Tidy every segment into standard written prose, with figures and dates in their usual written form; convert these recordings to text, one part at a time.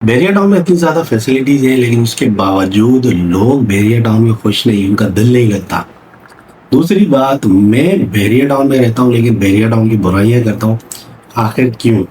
Bairiya town में इतनी ज़्यादा फैसिलिटीज़ हैं, लेकिन उसके बावजूद लोग बैरिया टाउन में खुश नहीं, उनका दिल नहीं लगता। दूसरी बात, मैं बैरिया टाउन में रहता हूँ, लेकिन बैरिया टाउन की बुराइयाँ करता हूँ। आखिर क्यों?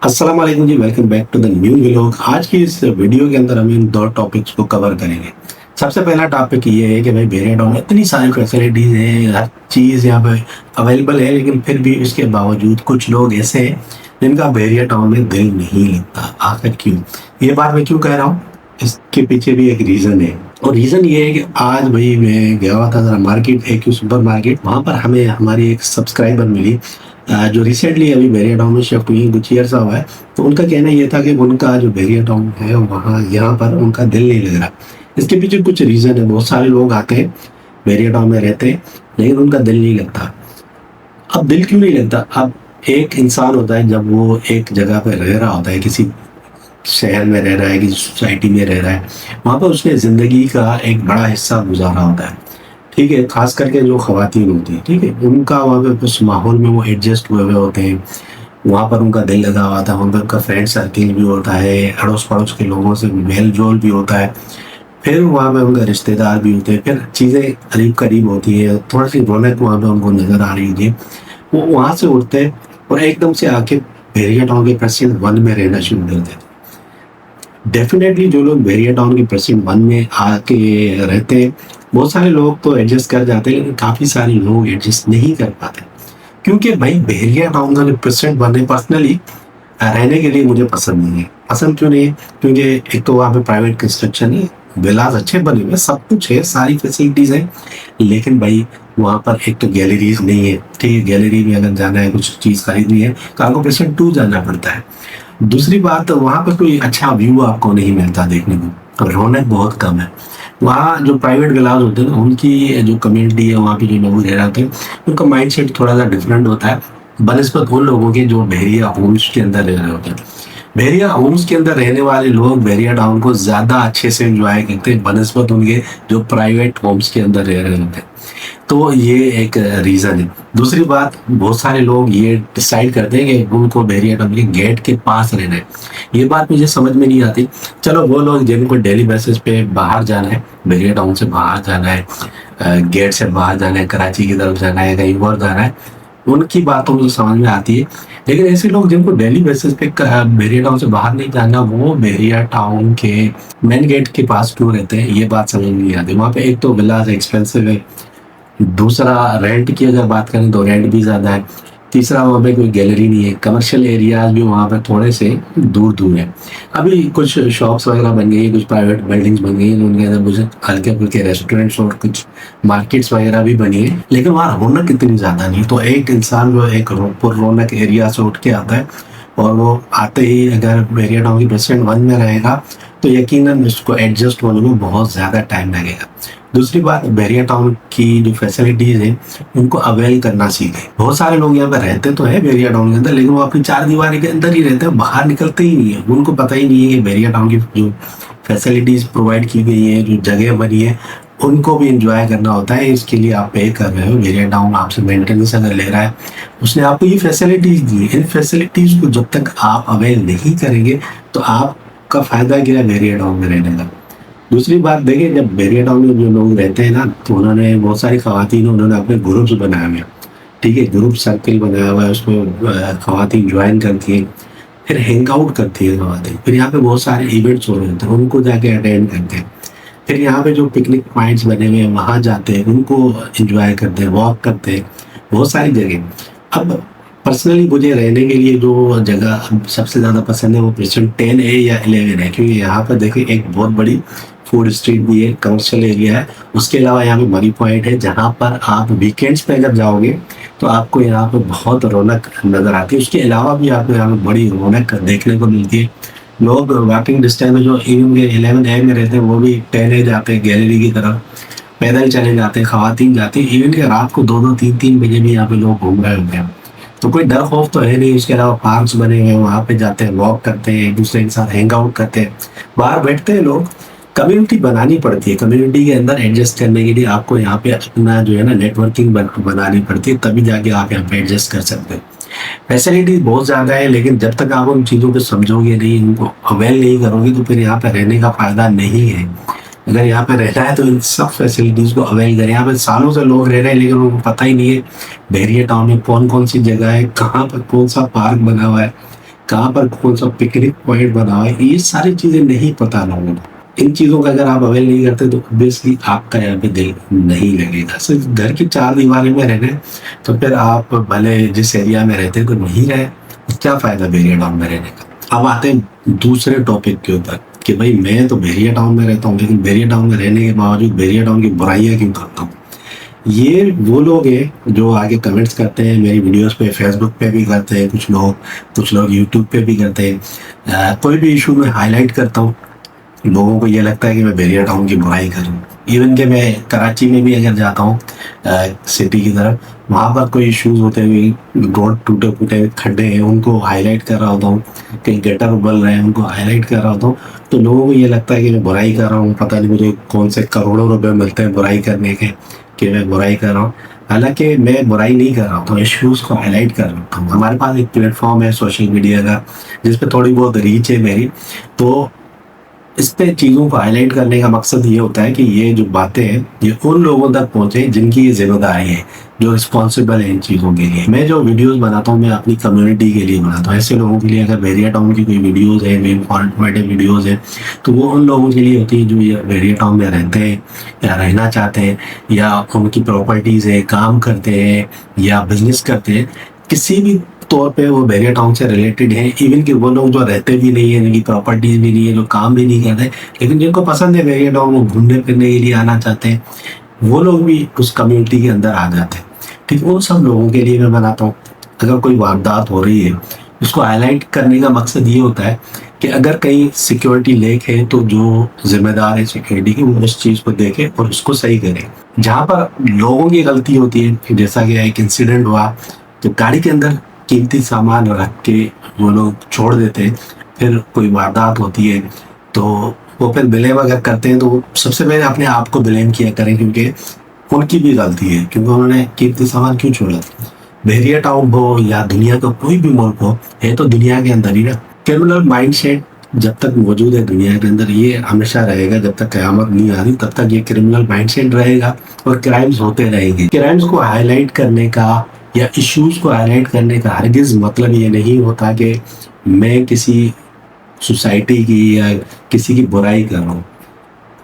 अस्सलाम वालेकुम जी, welcome back to the new vlog. आज की इस वीडियो के अंदर हम इन 2 टॉपिक्स को कवर करेंगे। सबसे पहला टॉपिक ये है कि भाई बैरिया टाउन में इतनी सारी फैसिलिटीज़ हैं, हर चीज़ यहाँ पे अवेलेबल है, लेकिन फिर भी इसके बावजूद कुछ लोग ऐसे हैं जिनका बैरिया टाउन में दिल नहीं लगता। आखिर क्यों? ये बात मैं क्यों कह रहा हूँ? इसके पीछे भी एक रीज़न है, और रीज़न ये है कि आज भाई मैं गया हुआ था ज़रा मार्केट, AQ सुपर मार्केट। वहाँ पर हमें हमारी एक सब्सक्राइबर मिली, जो रिसेंटली अभी बैरिया टाउन में शिफ्ट हुई, कुछ ईयर्स हुआ है। तो उनका कहना ये था कि उनका जो बैरिया टाउन है, वहाँ यहाँ पर उनका दिल नहीं लग रहा। इसके पीछे कुछ रीज़न है। बहुत सारे लोग आते हैं, बैरिया टाउन में रहते हैं, लेकिन उनका दिल नहीं लगता। अब दिल क्यों नहीं लगता? अब एक इंसान होता है, जब वो एक जगह पे रह रहा होता है, किसी शहर में रह रहा है, किसी सोसाइटी में रह रहा है, वहाँ पर उसने ज़िंदगी का एक बड़ा हिस्सा गुजारा होता है। ठीक है, खास करके जो ख़वातीन होती हैं, ठीक है, उनका वहाँ पे उस माहौल में वो एडजस्ट हुए हुए होते हैं। वहाँ पर उनका दिल लगा हुआ था, वहाँ पर उनका फ्रेंड सर्किल भी होता है, अड़ोस पड़ोस के लोगों से मेल जोल भी होता है। फिर वहाँ पे उनका रिश्तेदार भी होते हैं, फिर चीज़ें करीब करीब होती है, थोड़ी सी रौनक वहाँ पे उनको नज़र आ रही होती है। वो वहाँ से उठते हैं और एकदम से आके बैरिया टाउन के प्रेसिडेंट 1 में रहना शुरू कर देते हैं। डेफिनेटली जो लोग बैरिया टाउन के प्रेसिडेंट 1 में आके रहते हैं, बहुत सारे लोग तो एडजस्ट कर जाते हैं, लेकिन काफ़ी सारे लोग एडजस्ट नहीं कर पाते। क्योंकि भाई बैरिया टाउन का जो प्रेसिडेंट 1 है, पर्सनली रहने के लिए मुझे पसंद नहीं है। पसंद क्यों नहीं है? क्योंकि एक तो वहाँ पे प्राइवेट कंस्ट्रक्शन है, विलास अच्छे बने हुए हैं, सब कुछ है, सारी फैसिलिटीज़ हैं, लेकिन भाई वहाँ पर एक तो गैलरीज नहीं है। ठीक है, गैलरी में अगर जाना है, कुछ चीज़ खरीदनी है, तो आपको प्रेसिडेंट 2 जाना पड़ता है। दूसरी बात, वहाँ पर कोई अच्छा व्यू आपको नहीं मिलता देखने को, रौनक बहुत कम है। वहाँ जो प्राइवेट विलास होते हैं ना, उनकी जो कम्युनिटी है, वहाँ पे जो लोग रह रहे होते हैं, उनका माइंडसेट थोड़ा सा डिफरेंट होता है बनिस्बत उन लोगों के जो बहरिया होम्स के अंदर रह रहे होते हैं। बहरिया होम्स के अंदर रहने वाले लोग बहरिया टाउन को ज़्यादा अच्छे से एंजॉय करते हैं बनिस्बत उनके जो प्राइवेट होम्स के अंदर रह रहे होते हैं। तो ये एक रीज़न है। दूसरी बात, बहुत सारे लोग ये डिसाइड करते हैं कि उनको बैरिया टाउन के गेट के पास रहना है। ये बात मुझे समझ में नहीं आती। चलो, वो लोग जिनको डेली बेसिस पे बाहर जाना है, बैरिया टाउन से बाहर जाना है, गेट से बाहर जाना है, कराची की तरफ जाना है, कहीं और जाना है, उनकी बात तो मुझे समझ में आती है। लेकिन ऐसे लोग जिनको डेली बेसिस पे बैरिया टाउन से बाहर नहीं जाना, वो बैरिया टाउन के मेन गेट के पास क्यों रहते हैं, ये बात समझ में नहीं आती। वहाँ पे एक तो विलास एक्सपेंसिव है, दूसरा रेंट की अगर बात करें तो रेंट भी ज़्यादा है, तीसरा वहाँ पे कोई गैलरी नहीं है, कमर्शियल एरियाज भी वहाँ पे थोड़े से दूर दूर है। अभी कुछ शॉप्स वगैरह बन गई है, कुछ प्राइवेट बिल्डिंग्स बन गई हैं, उनके अंदर कुछ हल्के फुल्के रेस्टोरेंट्स और कुछ मार्केट्स वगैरह भी बनी है, लेकिन वहाँ रौनक इतनी ज़्यादा नहीं। तो एक इंसान जो एक रौनक एरिया से उठ के आता है, और वो आते ही अगर बैरिया टाउन की प्रेसिडेंट 1 में रहेगा, तो यकीनन उसको एडजस्ट होने में बहुत ज़्यादा टाइम लगेगा। दूसरी बात, बैरिया टाउन की जो फैसिलिटीज़ हैं, उनको अवेल करना सीखें। बहुत सारे लोग यहाँ पे रहते तो हैं बैरिया टाउन के अंदर, लेकिन वो अपनी 4 दीवारी के अंदर ही रहते हैं, बाहर निकलते ही नहीं है। उनको पता ही नहीं है कि बैरिया टाउन की जो फैसिलिटीज़ प्रोवाइड की गई है, जो जगह बनी है, उनको भी इंजॉय करना होता है। इसके लिए आप पे कर रहे हो, बैरिया टाउन आपसे मेंटेनेंस अगर ले रहा है, उसने आपको ये फैसिलिटीज़ दी है। इन फैसिलिटीज़ को जब तक आप अवेल नहीं करेंगे, तो आपका फ़ायदा क्या है बैरिया टाउन में रहने का? दूसरी बात देखिए, जब बैरिया टाउन में जो लोग रहते हैं ना, तो उन्होंने बहुत सारी खवातीन, उन्होंने अपने ग्रुप्स बनाए हुए हैं। ठीक है, ग्रुप सर्किल बनाया हुआ है, उसमें खवातीन ज्वाइन करती हैं, फिर हैंग आउट करती है खवातीन, फिर यहाँ पे बहुत सारे इवेंट्स हो रहे होते हैं, उनको जाके अटेंड करते हैं। फिर यहाँ पे जो पिकनिक पॉइंट्स बने हुए हैं, वहाँ जाते हैं, उनको एंजॉय करते हैं, वॉक करते हैं, बहुत सारी जगह। अब पर्सनली मुझे रहने के लिए जो जगह सबसे ज़्यादा पसंद है, वो प्रेसिडेंट 10 है या 11 है, क्योंकि यहाँ पर देखिए एक बहुत बड़ी फूड स्ट्रीट भी है, कमर्शियल एरिया है। उसके अलावा यहाँ पे मनी पॉइंट है, जहाँ पर आप वीकेंड्स पे अगर जाओगे, तो आपको यहाँ पे बहुत रौनक नज़र आती है। उसके अलावा भी आपको यहाँ पे बड़ी रौनक देखने को मिलती है। लोग वॉकिंग डिस्टेंस में, जो इवन के 11A में रहते हैं, वो भी 10A जाते हैं गैलरी की तरफ, पैदल चले जाते हैं, खवातीन जाती हैं। इवन के रात को 2-2, 3-3 बजे भी यहाँ पे लोग घूम रहे होते हैं। तो कोई डर खौफ तो है नहीं। उसके अलावा पार्क्स बने हुए हैं, वहाँ पे जाते हैं, वॉक करते हैं, एक दूसरे के साथ हैंग आउट करते हैं, बाहर बैठते हैं लोग। कम्युनिटी बनानी पड़ती है, कम्युनिटी के अंदर एडजस्ट करने के लिए आपको यहाँ पे अपना जो है ना नेटवर्किंग बनानी पड़ती है, तभी जाके आप यहाँ पे एडजस्ट कर सकते हैं। फैसिलिटीज बहुत ज़्यादा है, लेकिन जब तक आप उन चीज़ों को समझोगे नहीं, उनको अवेल नहीं करोगे, तो फिर यहाँ पे रहने का फ़ायदा नहीं है। अगर यहाँ पे रहना है तो इन सब फैसिलिटीज़ को अवेल करें। यहाँ पे सालों से लोग रह रहे हैं, लेकिन उनको पता ही नहीं है बहरिया टाउन में कौन कौन सी जगह है, कहाँ पर कौन सा पार्क बना हुआ है, कहाँ पर कौन सा पिकनिक पॉइंट बना हुआ है। ये सारी चीज़ें नहीं पता लोगों को। इन चीज़ों का अगर आप अवेल नहीं करते तो ऑब्वियसली आपका यहाँ पे दिल नहीं लगेगा। सिर्फ घर की चार दीवारी में रहना है तो फिर आप भले जिस एरिया में रहते हैं तो वहीं रहे, क्या फ़ायदा बहरिया टाउन में रहने का। अब आते हैं दूसरे टॉपिक के ऊपर कि भाई मैं तो बहरिया टाउन में रहता हूँ, लेकिन बहरिया टाउन में रहने के बावजूद बहरिया टाउन की बुराइयाँ क्यों करता हूँ। ये वो लोग हैं जो आगे कमेंट्स करते हैं मेरी वीडियोस पे, फेसबुक पे भी करते हैं कुछ लोग यूट्यूब पे भी करते हैं। कोई भी इशू में हाईलाइट करता हूँ, लोगों को ये लगता है कि मैं बहरिया टाउन की बुराई करूँ। इवन कि मैं कराची में भी अगर जाता हूँ सिटी की तरफ, वहाँ पर कोई इश्यूज होते हुए, रोड टूटे फूटे खड्डे हैं, उनको हाईलाइट कर रहा होता हूँ, कहीं गटर उबल रहे हैं उनको हाईलाइट कर रहा होता हूँ, तो लोगों को ये लगता है कि मैं बुराई कर रहा हूँ। पता नहीं मुझे कौन से करोड़ों रुपए मिलते हैं बुराई करने के कि मैं बुराई कर रहा हूँ। हालांकि मैं बुराई नहीं कर रहा हूँ, तो इश्यूज को हाईलाइट कर रहा हूँ। हमारे पास एक प्लेटफॉर्म है सोशल मीडिया का जिस पे थोड़ी बहुत रीच है मेरी, तो इस पे चीज़ों को हाईलाइट करने का मकसद ये होता है कि ये जो बातें हैं ये उन लोगों तक पहुंचे जिनकी ये जिम्मेदारी है, जो रिस्पॉन्सिबल है इन चीज़ों के लिए। मैं जो वीडियोस बनाता हूँ मैं अपनी कम्युनिटी के लिए बनाता हूँ, ऐसे लोगों के लिए। अगर बहरिया टाउन की कोई वीडियोस है, इंफॉर्मेटिव वीडियोस है, तो वो उन लोगों के लिए होती है जो ये बहरिया टाउन में रहते हैं या रहना चाहते हैं, या उनकी प्रॉपर्टीज़ है, काम करते हैं या बिजनेस करते हैं, किसी भी तौर पे वो बहरिया टाउन से रिलेटेड है। इवन कि वो लोग जो रहते भी नहीं है, जिनकी प्रॉपर्टीज भी नहीं है, जो काम भी नहीं करते, लेकिन जिनको पसंद है बहरिया टाउन, वो घूमने फिरने के लिए आना चाहते हैं, वो लोग भी उस कम्युनिटी के अंदर आ जाते हैं। ठीक, उन सब लोगों के लिए मैं बनाता हूँ। अगर कोई वारदात हो रही है, उसको हाईलाइट करने का मकसद ये होता है कि अगर कहीं सिक्योरिटी लेक है तो जो जिम्मेदार है सिक्योरिटी की, वो उस चीज़ को देखे और उसको सही करे। जहाँ पर लोगों की गलती होती है, जैसा कि एक इंसिडेंट हुआ, तो गाड़ी के अंदर कीमती सामान रख के वो लोग छोड़ देते हैं, फिर कोई वारदात होती है तो वो फिर ब्लेम अगर करते हैं तो सबसे पहले अपने आप को ब्लेम किया करें, क्योंकि उनकी भी गलती है, क्योंकि उन्होंने कीमती सामान क्यों छोड़ा। बहरिया टाउन हो या दुनिया का कोई भी मुल्क हो, है तो दुनिया के अंदर ही ना। क्रिमिनल माइंडसेट जब तक मौजूद है दुनिया के अंदर, ये हमेशा रहेगा। जब तक क़यामत नहीं आ रही तब तक ये क्रिमिनल माइंडसेट रहेगा और क्राइम्स होते रहेंगे। क्राइम्स को हाईलाइट करने का या इश्यूज को हाईलाइट करने का हरगिज मतलब ये नहीं होता कि मैं किसी सोसाइटी की या किसी की बुराई कर रहा हूँ।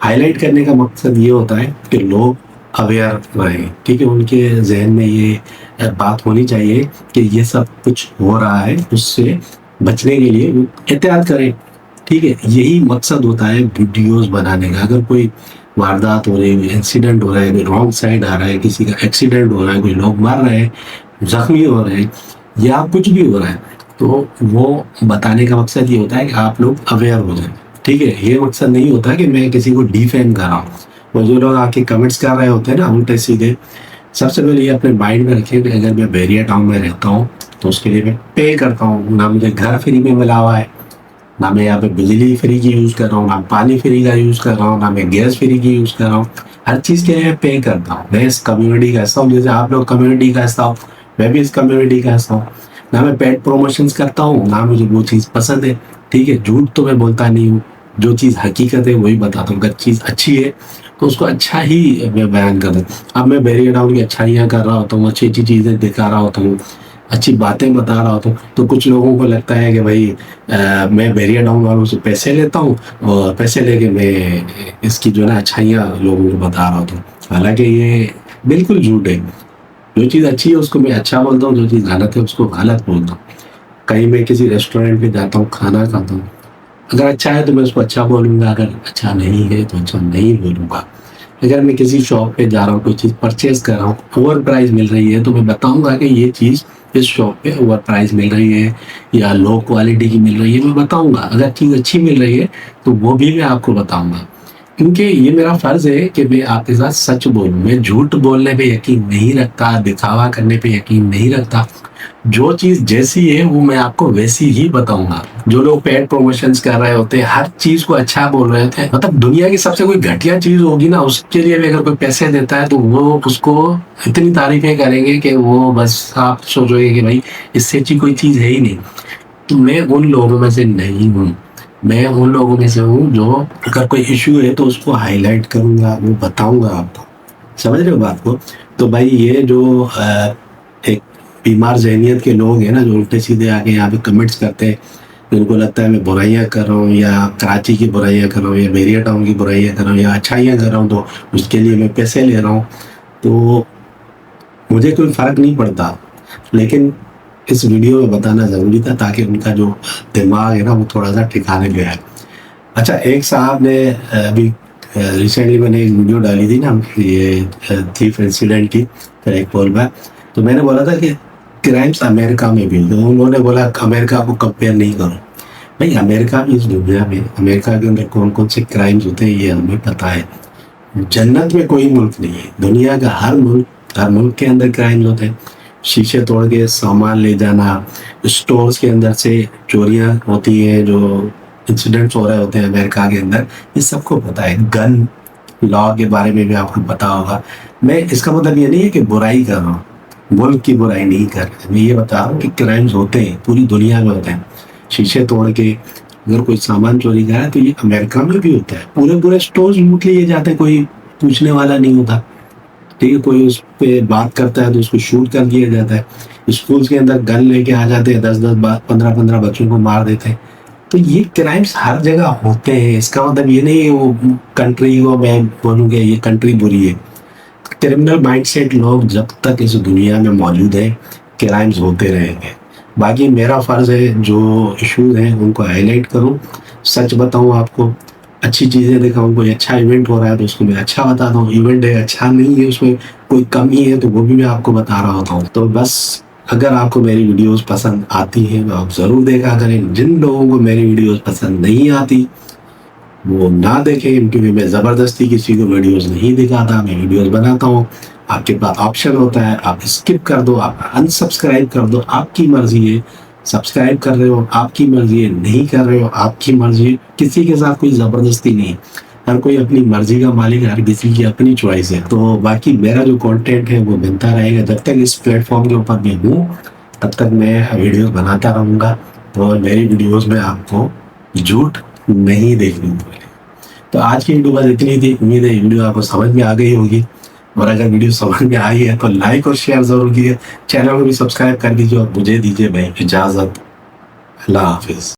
हाईलाइट करने का मकसद ये होता है कि लोग अवेयर रहें। ठीक है, उनके जहन में ये बात होनी चाहिए कि ये सब कुछ हो रहा है, उससे बचने के लिए एहतियात करें। ठीक है, यही मकसद होता है वीडियोस बनाने का। अगर कोई वारदात हो रही है, इंसिडेंट हो रहा है, कोई रॉन्ग साइड आ रहा है, किसी का एक्सीडेंट हो रहा है, कोई लोग मर रहे हैं, जख्मी हो रहे हैं, या कुछ भी हो रहा है, तो वो बताने का मकसद ये होता है कि आप लोग अवेयर हो जाएं। ठीक है, ये मकसद नहीं होता कि मैं किसी को डिफेम कर रहा हूँ। वो जो लोग आके कमेंट्स कर रहे होते हैं ना उल्टे सीधे, सबसे पहले ये अपने माइंड में रखिए कि अगर मैं बहरिया टाउन में रहता हूँ तो उसके लिए मैं पे करता हूँ। ना मुझे घर फ्री में मिला हुआ है, ना मैं यहाँ पे बिजली फ्री की यूज़ कर रहा हूँ, ना पानी फ्री का यूज़ कर रहा हूँ, ना मैं गैस फ्री की यूज़ कर रहा हूँ। हर चीज़ के लिए पे करता हूँ। मैं इस कम्युनिटी का हिस्सा हूँ, जैसे आप लोग कम्युनिटी का हिस्सा हो, मैं भी इस कम्युनिटी का हिस्सा हूँ। ना मैं पेड प्रमोशंस करता हूँ, ना मुझे वो चीज़ पसंद है। ठीक है, झूठ तो मैं बोलता नहीं हूँ, जो चीज़ हकीकत है वही बताता हूँ। अगर चीज़ अच्छी है तो उसको अच्छा ही मैं बयान कर दूँ। अब मैं बहरिया टाउन की अच्छाइयाँ कर रहा होता हूँ, अच्छी अच्छी चीज़ें दिखा रहा होता हूँ, अच्छी बातें बता रहा होता हूँ, तो कुछ लोगों को लगता है कि भाई मैं बहरिया टाउन वालों से पैसे लेता हूँ और पैसे लेके मैं इसकी जो ना अच्छाइयाँ लोगों को बता रहा होता हूँ। हालांकि ये बिल्कुल झूठ है। जो चीज़ अच्छी है उसको मैं अच्छा बोलता हूँ, जो चीज़ गलत है उसको गलत बोलता हूँ। कहीं मैं किसी रेस्टोरेंट पे जाता हूँ, खाना खाता हूँ, अगर अच्छा है तो मैं उसको अच्छा बोलूँगा, अगर अच्छा नहीं है तो अच्छा नहीं बोलूँगा। अगर मैं किसी शॉप पे जा रहा हूँ, कोई चीज़ परचेज कर रहा हूँ, ओवर प्राइस मिल रही है, तो मैं बताऊँगा कि ये चीज़ इस शॉप पे ओवर प्राइस मिल रही है या लो क्वालिटी की मिल रही है, मैं बताऊँगा। अगर चीज़ अच्छी मिल रही है तो वो भी मैं आपको बताऊँगा। क्योंकि ये मेरा फर्ज है कि मैं आपके साथ सच बोलूं। मैं झूठ बोलने पे यकीन नहीं रखता, दिखावा करने पे यकीन नहीं रखता। जो चीज जैसी है वो मैं आपको वैसी ही बताऊंगा। जो लोग पेड प्रमोशंस कर रहे होते हैं, हर चीज को अच्छा बोल रहे थे, मतलब दुनिया की सबसे कोई घटिया चीज होगी ना, उसके लिए भी अगर कोई पैसे देता है तो वो उसको इतनी तारीफें करेंगे कि वो बस आप सोचोगे कि भाई इससे अच्छी कोई चीज है ही नहीं। तो मैं उन लोगों में से नहीं हूँ। मैं उन लोगों में से हूँ जो अगर कोई इश्यू है तो उसको हाईलाइट करूंगा, वो बताऊंगा आपको। समझ रहे हो बात को? तो भाई ये जो एक बीमार ज़हनियत के लोग हैं ना, जो उल्टे सीधे आके यहाँ पे कमेंट्स करते हैं, उनको लगता है मैं बुराइयाँ कर रहा हूँ या कराची की बुराइयाँ कर रहा हूँ या बेरिया टाउन की बुराइयाँ कर रहा हूँ या अच्छाइयाँ कर रहा हूँ, तो उसके लिए मैं पैसे ले रहा हूँ। तो मुझे कोई फ़र्क नहीं पड़ता, लेकिन इस वीडियो में बताना ज़रूरी था ताकि उनका जो दिमाग है ना वो थोड़ा सा ठिकाने पे आए। अच्छा, एक साहब ने अभी रिसेंटली मैंने एक वीडियो डाली थी ना, ये थीफ इंसिडेंट की, फिर एक पोल बैक। तो मैंने बोला था कि क्राइम्स अमेरिका में भी, तो उन्होंने बोला अमेरिका को कंपेयर नहीं करो। भाई अमेरिका भी इस दुनिया में, अमेरिका के अंदर कौन कौन से क्राइम्स होते हैं ये हमें पता है। जन्नत में कोई मुल्क नहीं है, दुनिया का हर मुल्क के अंदर क्राइम्स होते हैं। शीशे तोड़ के सामान ले जाना, स्टोर्स के अंदर से चोरियां होती हैं, जो इंसिडेंट्स हो रहे होते हैं अमेरिका के अंदर, ये सबको पता है। गन लॉ के बारे में भी आपको पता होगा। मैं इसका मतलब ये नहीं है कि बुराई कर रहा हूँ, मुल्क की बुराई नहीं कर रहा, मैं ये बता रहा हूँ कि क्राइम्स होते हैं, पूरी दुनिया में होते हैं। शीशे तोड़ के अगर कोई सामान चोरी करा है तो ये अमेरिका में भी होता है। पूरे पूरे स्टोर्स लूट लिए जाते हैं, कोई पूछने वाला नहीं होता। ठीक है, कोई उस पे बात करता है तो उसको शूट कर दिया जाता है। स्कूल्स के अंदर गन लेके आ जाते हैं, 10-10 15-15 बच्चों को मार देते हैं। तो ये क्राइम्स हर जगह होते हैं। इसका मतलब ये नहीं है वो कंट्री को मैं बोलूँगा ये कंट्री बुरी है। क्रिमिनल माइंडसेट लोग जब तक इस दुनिया में मौजूद है, क्राइम्स होते रहेंगे। बाकी मेरा फर्ज है जो इश्यूज हैं उनको हाईलाइट करूं, सच बताऊं आपको, अच्छी चीज़ें दिखाऊं। कोई अच्छा इवेंट हो रहा है तो उसको मैं अच्छा बता दूं, इवेंट है अच्छा नहीं है, उसमें कोई कमी है तो वो भी मैं आपको बता रहा होता हूँ। तो बस अगर आपको मेरी वीडियोस पसंद आती हैं तो आप ज़रूर देखा करें। जिन लोगों को मेरी वीडियोस पसंद नहीं आती वो ना देखें, क्योंकि मैं ज़बरदस्ती किसी को वीडियोस नहीं दिखाता। मैं वीडियोस बनाता हूँ, आपके पास ऑप्शन होता है, आप स्किप कर दो, आप अनसब्सक्राइब कर दो, आपकी मर्जी है। सब्सक्राइब कर रहे हो आपकी मर्जी है, नहीं कर रहे हो आपकी मर्जी है। किसी के साथ कोई ज़बरदस्ती नहीं। हर कोई अपनी मर्जी का मालिक है, हर किसी की अपनी चॉइस है। तो बाकी मेरा जो कंटेंट है वो बनता रहेगा। जब तक इस प्लेटफॉर्म के ऊपर मैं हूँ तब तक मैं वीडियोस बनाता रहूँगा। तो मेरी वीडियोस में आपको झूठ नहीं देखनी पड़ेगी। तो आज की वीडियो बस इतनी थी। उम्मीद है वीडियो आपको समझ में आ गई होगी, और अगर वीडियो समझ में आई है तो लाइक और शेयर जरूर कीजिए। चैनल को भी सब्सक्राइब कर दीजिए और मुझे दीजिए भाई इजाज़त। अल्लाह हाफिज़।